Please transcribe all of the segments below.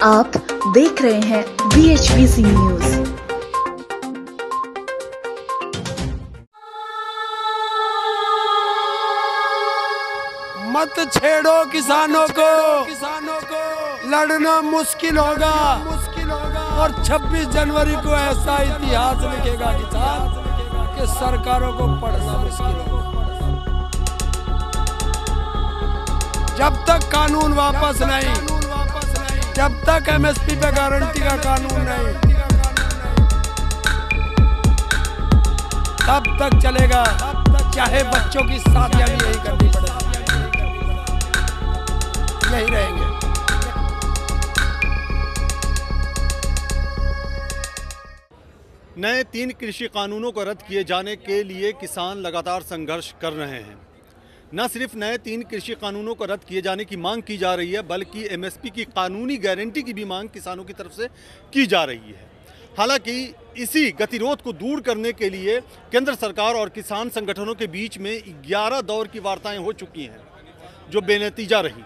आप देख रहे हैं BHBC न्यूज। मत छेड़ो किसानों को लड़ना मुश्किल होगा और 26 जनवरी को ऐसा इतिहास लिखेगा किसान कि सरकारों को पढ़ना मुश्किल होगा। जब तक कानून वापस नहीं, जब तक MSP पे गारंटी का कानून नहीं, तब तक चलेगा, चाहे बच्चों की शादियां भी यही करनी पड़ेगी, यही रहेंगे। नए 3 कृषि कानूनों को रद्द किए जाने के लिए किसान लगातार संघर्ष कर रहे हैं। न सिर्फ नए 3 कृषि कानूनों को रद्द किए जाने की मांग की जा रही है, बल्कि MSP की कानूनी गारंटी की भी मांग किसानों की तरफ से की जा रही है। हालांकि इसी गतिरोध को दूर करने के लिए केंद्र सरकार और किसान संगठनों के बीच में 11 दौर की वार्ताएं हो चुकी हैं, जो बेनतीजा रही।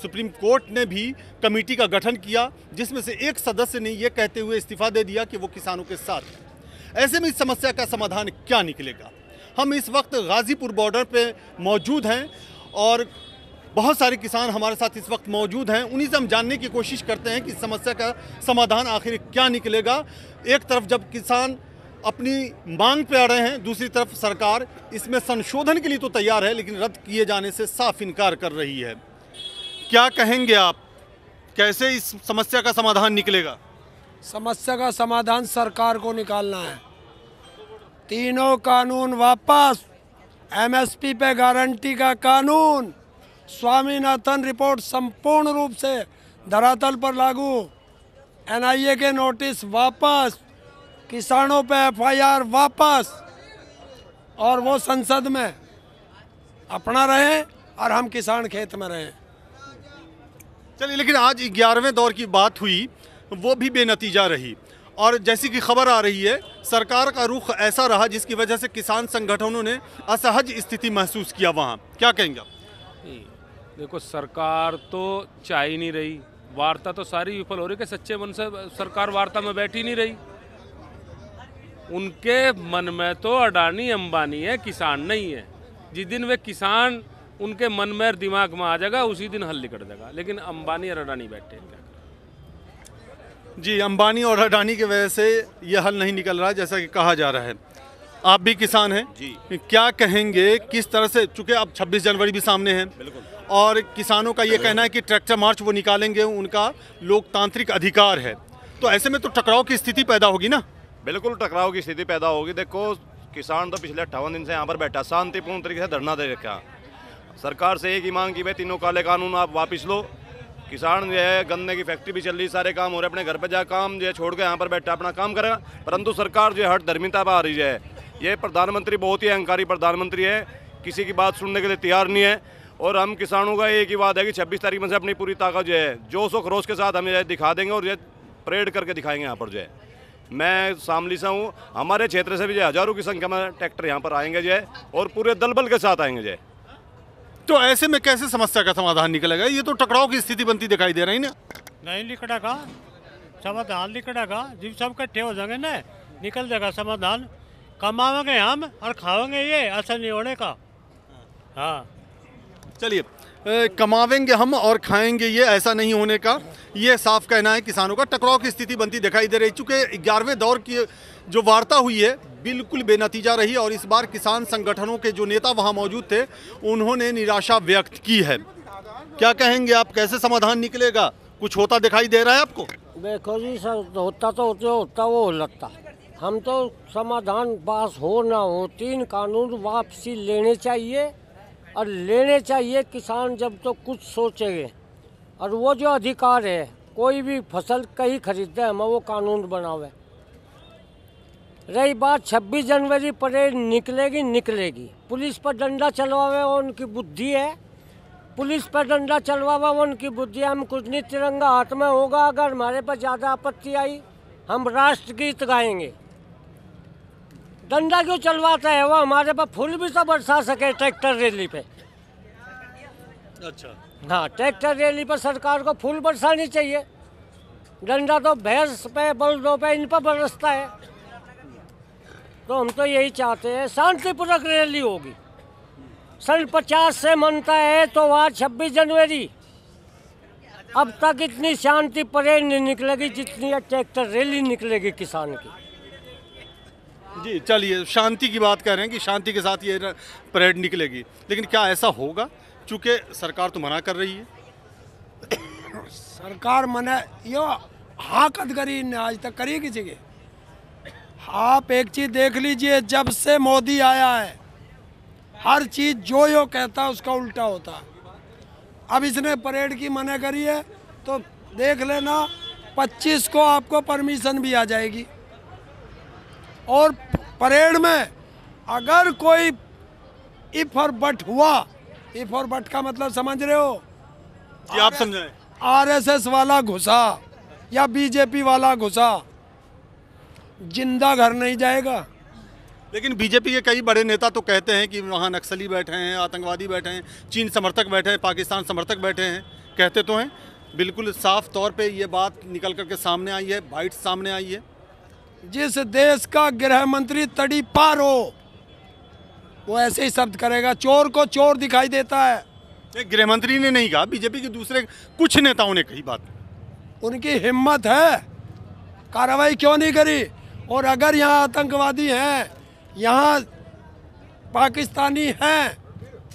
सुप्रीम कोर्ट ने भी कमेटी का गठन किया, जिसमें से एक सदस्य ने यह कहते हुए इस्तीफा दे दिया कि वो किसानों के साथ है। ऐसे में इस समस्या का समाधान क्या निकलेगा? हम इस वक्त गाजीपुर बॉर्डर पे मौजूद हैं और बहुत सारे किसान हमारे साथ इस वक्त मौजूद हैं। उन्हीं से हम जानने की कोशिश करते हैं कि इस समस्या का समाधान आखिर क्या निकलेगा। एक तरफ जब किसान अपनी मांग पे आ रहे हैं, दूसरी तरफ सरकार इसमें संशोधन के लिए तो तैयार है, लेकिन रद्द किए जाने से साफ इनकार कर रही है। क्या कहेंगे आप, कैसे इस समस्या का समाधान निकलेगा? समस्या का समाधान सरकार को निकालना है। तीनों कानून वापस, MSP पे गारंटी का कानून, स्वामीनाथन रिपोर्ट संपूर्ण रूप से धरातल पर लागू, NIA के नोटिस वापस, किसानों पे FIR वापस, और वो संसद में अपना रहे और हम किसान खेत में रहें। चलिए, लेकिन आज 11वें दौर की बात हुई, वो भी बेनतीजा रही और जैसी कि खबर आ रही है, सरकार का रुख ऐसा रहा जिसकी वजह से किसान संगठनों ने असहज स्थिति महसूस किया। वहाँ क्या कहेंगे आप? देखो, सरकार तो चाह ही नहीं रही, वार्ता तो सारी विफल हो रही कि सच्चे मन से सरकार वार्ता में बैठी नहीं रही। उनके मन में तो अडानी अंबानी है, किसान नहीं है। जिस दिन वे किसान उनके मन में दिमाग में आ जाएगा, उसी दिन हल निकल जाएगा। लेकिन अंबानी और अडानी बैठे हैं। जी, अंबानी और अडानी की वजह से यह हल नहीं निकल रहा, जैसा कि कहा जा रहा है। आप भी किसान हैं जी, क्या कहेंगे किस तरह से, चूंकि अब 26 जनवरी भी सामने है और किसानों का ये कहना है कि ट्रैक्टर मार्च वो निकालेंगे, उनका लोकतांत्रिक अधिकार है, तो ऐसे में तो टकराव की स्थिति पैदा होगी ना? बिल्कुल टकराव की स्थिति पैदा होगी। देखो, किसान तो पिछले 58 दिन से यहाँ पर बैठा, शांतिपूर्ण तरीके से धरना दे रखा। सरकार से एक ही मांग की, भाई तीनों काले कानून आप वापस लो। किसान जो है, गन्ने की फैक्ट्री भी चल रही, सारे काम हो रहे, अपने घर पे जा काम जो है छोड़ के यहाँ पर बैठा अपना काम करेगा। परंतु सरकार जो है हट धर्मिता पर आ रही है। ये प्रधानमंत्री बहुत ही अहंकारी प्रधानमंत्री है, किसी की बात सुनने के लिए तैयार नहीं है। और हम किसानों का एक ही बात है कि 26 तारीख में से अपनी पूरी ताकत जो है जोश और खरोश के साथ हम ये दिखा देंगे और ये परेड करके दिखाएंगे। यहाँ पर जो है, मैं शामली से हूँ, हमारे क्षेत्र से भी जो हज़ारों की संख्या में ट्रैक्टर यहाँ पर आएंगे जो है, और पूरे दल बल के साथ आएंगे जो है। तो ऐसे में कैसे समस्या का समाधान निकलेगा? ये तो टकराव की स्थिति बनती दिखाई दे रही ना। नहीं निकलेगा समाधान, निकलेगा जब सब इकट्ठे हो जाएंगे ना, निकल जाएगा समाधान। कमाएंगे हम और खाएंगे, ये ऐसा नहीं होने का। हाँ, चलिए, कमावेंगे हम और खाएंगे, ये ऐसा नहीं होने का, ये साफ कहना है किसानों का। टकराव की स्थिति बनती दिखाई दे रही, चूँकि 11वें दौर की जो वार्ता हुई है बिल्कुल बेनतीजा रही और इस बार किसान संगठनों के जो नेता वहां मौजूद थे, उन्होंने निराशा व्यक्त की है। क्या कहेंगे आप, कैसे समाधान निकलेगा? कुछ होता दिखाई दे रहा है आपको? देखो जी, सब होता तो होता वो लगता, हम तो समाधान पास हो ना हो, 3 कानून वापसी लेने चाहिए और लेने चाहिए। किसान जब तो कुछ सोचेंगे, और वो जो अधिकार है, कोई भी फसल कहीं खरीदते हम वो कानून बनावे। रही बात 26 जनवरी परेड निकलेगी, पुलिस पर डंडा चलवावे वो उनकी बुद्धि है, पुलिस पर डंडा चलवावा वो उनकी बुद्धि है। हम कुछ नहीं, तिरंगा हाथ में होगा, अगर हमारे पास ज़्यादा आपत्ति आई हम राष्ट्रगीत गाएंगे। डंडा क्यों चलवाता है? वो हमारे पास फूल भी तो बरसा सके ट्रैक्टर रैली पे। अच्छा, हाँ, ट्रैक्टर रैली पर सरकार को फूल बरसानी चाहिए। डंडा तो भैंस पे बलदों पे इन पर बरसता है। तो हम तो यही चाहते हैं शांतिपूर्वक रैली होगी। सन 50 से मनता है तो आज 26 जनवरी, अब तक इतनी शांति परेड नहीं निकलेगी जितनी ट्रैक्टर रैली निकलेगी किसान की। जी चलिए, शांति की बात कर रहे हैं कि शांति के साथ ये परेड निकलेगी, लेकिन क्या ऐसा होगा? चूँकि सरकार तो मना कर रही है। सरकार मना यो हाँ कद करी ने आज तक करी किसी के। आप एक चीज देख लीजिए, जब से मोदी आया है हर चीज जो यो कहता है उसका उल्टा होता है। अब इसने परेड की मना करी है तो देख लेना 25 को आपको परमिशन भी आ जाएगी। और परेड में अगर कोई इफ और बट हुआ, इफ और बट का मतलब समझ रहे हो? जी आप समझाएं। आरएसएस वाला घुसा या बीजेपी वाला घुसा, जिंदा घर नहीं जाएगा। लेकिन बीजेपी के कई बड़े नेता तो कहते हैं कि वहाँ नक्सली बैठे हैं, आतंकवादी बैठे हैं, चीन समर्थक बैठे हैं, पाकिस्तान समर्थक बैठे हैं, कहते तो हैं। बिल्कुल साफ तौर पे ये बात निकल करके सामने आई है, बाइट सामने आई है। जिस देश का गृह मंत्री तड़ी पार हो वो ऐसे ही शब्द करेगा। चोर को चोर दिखाई देता है। गृह मंत्री ने नहीं कहा, बीजेपी के दूसरे कुछ नेताओं ने कही बात। उनकी हिम्मत है, कार्रवाई क्यों नहीं करी? और अगर यहाँ आतंकवादी हैं, यहाँ पाकिस्तानी हैं,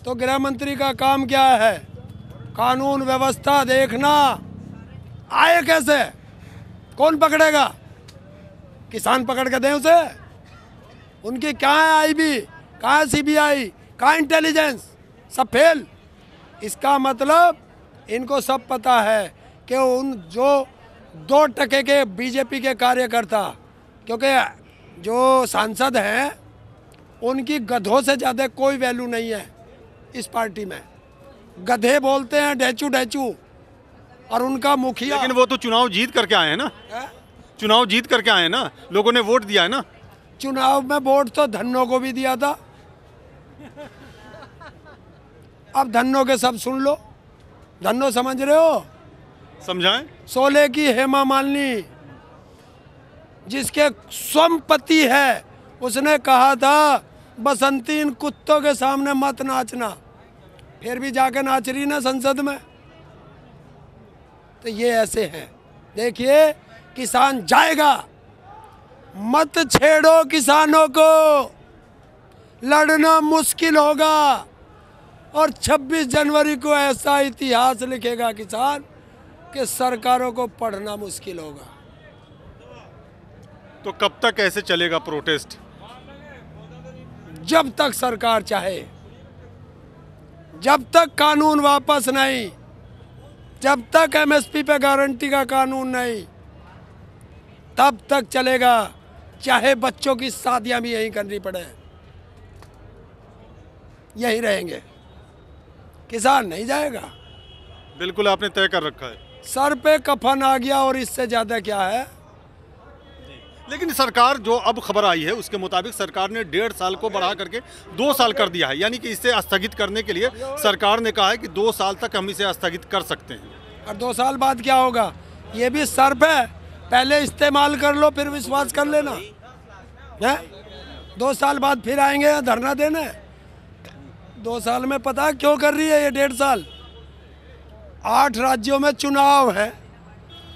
तो गृह मंत्री का काम क्या है? कानून व्यवस्था देखना। आए कैसे? कौन पकड़ेगा? किसान पकड़ के दें उसे? उनकी कहाँ है आईबी, कहाँ है सीबीआई, कहाँ इंटेलिजेंस? सब फेल। इसका मतलब इनको सब पता है कि उन जो 2% के बीजेपी के कार्यकर्ता, क्योंकि जो सांसद हैं उनकी गधों से ज़्यादा कोई वैल्यू नहीं है इस पार्टी में। गधे बोलते हैं ढेचू ढेचू, और उनका मुखिया। लेकिन वो तो चुनाव जीत करके आए हैं ना। चुनाव जीत करके आए हैं ना, लोगों ने वोट दिया है ना। चुनाव में वोट तो धन्नो को भी दिया था। अब धन्नो के सब सुन लो। धन्नो समझ रहे हो? समझाएं। शोले की हेमा मालिनी, जिसके स्वपति है, उसने कहा था बसंती इन कुत्तों के सामने मत नाचना, फिर भी जाके नाच रही ना संसद में। तो ये ऐसे हैं। देखिए किसान जाएगा, मत छेड़ो किसानों को, लड़ना मुश्किल होगा। और 26 जनवरी को ऐसा इतिहास लिखेगा किसान कि सरकारों को पढ़ना मुश्किल होगा। तो कब तक ऐसे चलेगा प्रोटेस्ट? जब तक सरकार चाहे, जब तक कानून वापस नहीं, जब तक एमएसपी पे गारंटी का कानून नहीं, तब तक चलेगा। चाहे बच्चों की शादियां भी यहीं करनी पड़े, यहीं रहेंगे। किसान नहीं जाएगा। बिल्कुल आपने तय कर रखा है। सर पे कफन आ गया और इससे ज़्यादा क्या है? लेकिन सरकार जो अब खबर आई है उसके मुताबिक सरकार ने 1.5 साल को बढ़ा करके 2 साल कर दिया है। यानी कि इसे स्थगित करने के लिए सरकार ने कहा है कि 2 साल तक हम इसे स्थगित कर सकते हैं। और 2 साल बाद क्या होगा? ये भी सर पे पहले इस्तेमाल कर लो फिर विश्वास कर लेना है। 2 साल बाद फिर आएंगे धरना देने। 2 साल में पता क्यों कर रही है ये 1.5 साल? 8 राज्यों में चुनाव है।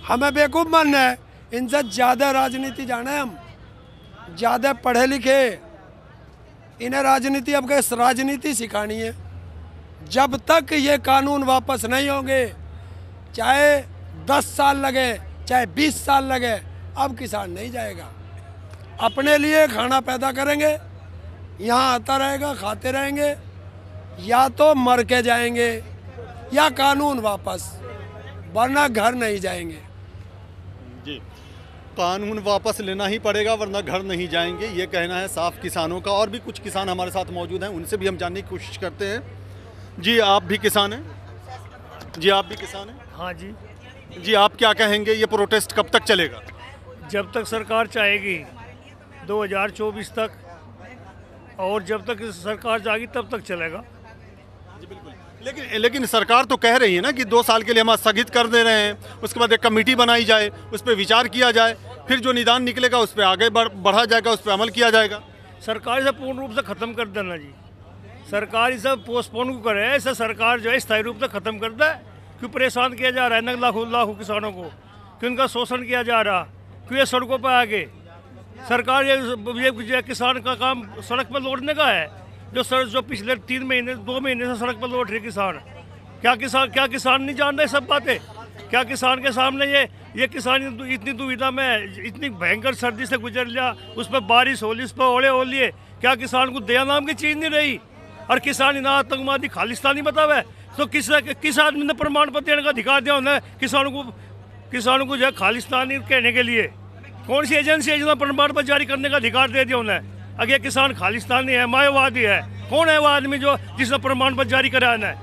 हमें बेवकूफ़ मानना है? इनसे ज़्यादा राजनीति जाना है हम, ज़्यादा पढ़े लिखे। इन्हें राजनीति अब राजनीति सिखानी है। जब तक ये कानून वापस नहीं होंगे, चाहे 10 साल लगे चाहे 20 साल लगे, अब किसान नहीं जाएगा। अपने लिए खाना पैदा करेंगे, यहाँ आता रहेगा, खाते रहेंगे, या तो मर के जाएंगे या कानून वापस, वरना घर नहीं जाएंगे। जी, कानून वापस लेना ही पड़ेगा वरना घर नहीं जाएंगे, ये कहना है साफ किसानों का। और भी कुछ किसान हमारे साथ मौजूद हैं, उनसे भी हम जानने की कोशिश करते हैं। जी आप भी किसान हैं? जी आप भी किसान हैं? हाँ जी। जी आप क्या कहेंगे, ये प्रोटेस्ट कब तक चलेगा? जब तक सरकार चाहेगी 2024 तक, और जब तक सरकार जाएगी तब तक चलेगा। जी बिल्कुल। लेकिन सरकार तो कह रही है ना कि 2 साल के लिए हम स्थगित कर दे रहे हैं, उसके बाद एक कमेटी बनाई जाए, उस पर विचार किया जाए, फिर जो निदान निकलेगा उस पर आगे बढ़ा जाएगा, उस पर अमल किया जाएगा। सरकार इसे पूर्ण रूप से ख़त्म कर देना जी। सरकार इसे पोस्टपोन को करे, ऐसे सरकार जो है स्थायी रूप से ख़त्म कर दे। क्यों परेशान किया जा रहा है लाखों किसानों को, क्यों उनका शोषण किया जा रहा, क्यों ये सड़कों पर आगे। सरकार ये किसान का काम सड़क पर लौटने का है, जो पिछले 2 महीने से सड़क पर लौट रहे किसान। क्या किसान नहीं जान रहे सब बातें? क्या किसान के सामने ये किसान इतनी दुविधा में, इतनी भयंकर सर्दी से गुजर लिया, उस पर बारिश हो ली, उस पर ओले हो लिए, क्या किसान को दया नाम की चीज़ नहीं रही? और किसान इतना आतंकवादी खालिस्तानी बतावे तो किस आदमी ने प्रमाण पत्र देने का अधिकार दिया उन्हें किसानों को जो है खालिस्तानी कहने के लिए? कौन सी एजेंसी है जिन्होंने प्रमाण पत्र जारी करने का अधिकार दे दिया उन्हें? अगर किसान खालिस्तानी है, मायावादी है, कौन है वो आदमी जिसने प्रमाण पत्र जारी करा है?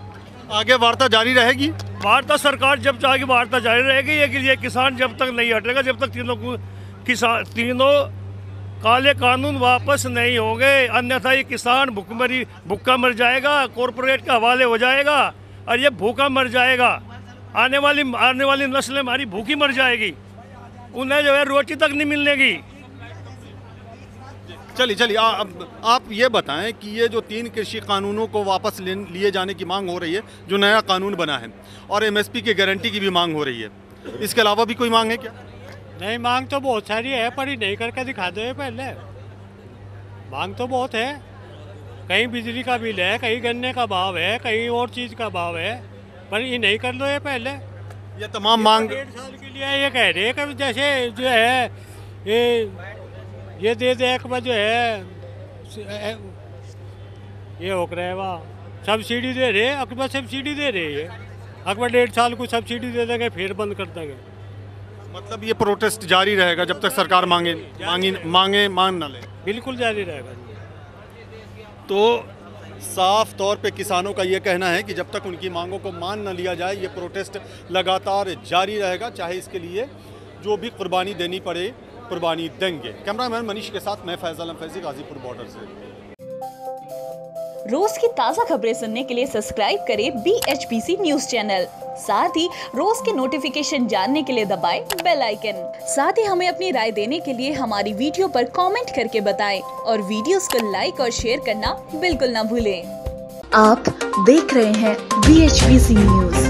आगे वार्ता जारी रहेगी। वार्ता सरकार जब चाहेगी वार्ता जारी रहेगी। ये किसान जब तक नहीं हटेगा, जब तक तीनों काले कानून वापस नहीं होंगे, अन्यथा ये किसान भूखा मर जाएगा, कॉरपोरेट के हवाले हो जाएगा और ये भूखा मर जाएगा। आने वाली नस्लें हमारी भूखी मर जाएगी, उन्हें जो है रोटी तक नहीं मिलेगी। चलिए आप ये बताएं कि ये जो 3 कृषि कानूनों को वापस लिए जाने की मांग हो रही है, जो नया कानून बना है, और एमएसपी की गारंटी की भी मांग हो रही है, इसके अलावा भी कोई मांग है क्या? नहीं, मांग तो बहुत सारी है, पर ये नहीं करके दिखा दो पहले। मांग तो बहुत है, कहीं बिजली का बिल है, कहीं गन्ने का भाव है, कहीं और चीज़ का भाव है, पर ये नहीं कर लो ये पहले। ये तमाम मांग 1.5 साल के लिए ये कह रहे हैं कि जैसे जो है ये दे दे एक बार जो है ये हो रहा है, वहाँ सब्सिडी दे रहे, अकबर सब्सिडी दे रहे है, अकबर 1.5 साल को सब्सिडी दे देंगे, फिर बंद कर देंगे। मतलब ये प्रोटेस्ट जारी रहेगा जब तक सरकार मान न ले? बिल्कुल जारी रहेगा। तो साफ तौर पे किसानों का ये कहना है कि जब तक उनकी मांगों को मान न लिया जाए, ये प्रोटेस्ट लगातार जारी रहेगा, चाहे इसके लिए जो भी कुर्बानी देनी पड़े कुर्बानी देंगे। कैमरामैन मनीष के साथ मैं फैजल आलम फैजी, गाजीपुर बॉर्डर से। रोज की ताज़ा खबरें सुनने के लिए सब्सक्राइब करें BHPC न्यूज चैनल। साथ ही रोज के नोटिफिकेशन जानने के लिए दबाएं बेल आइकन। साथ ही हमें अपनी राय देने के लिए हमारी वीडियो पर कमेंट करके बताएं और वीडियोस को लाइक और शेयर करना बिल्कुल ना भूलें। आप देख रहे हैं BHPC न्यूज।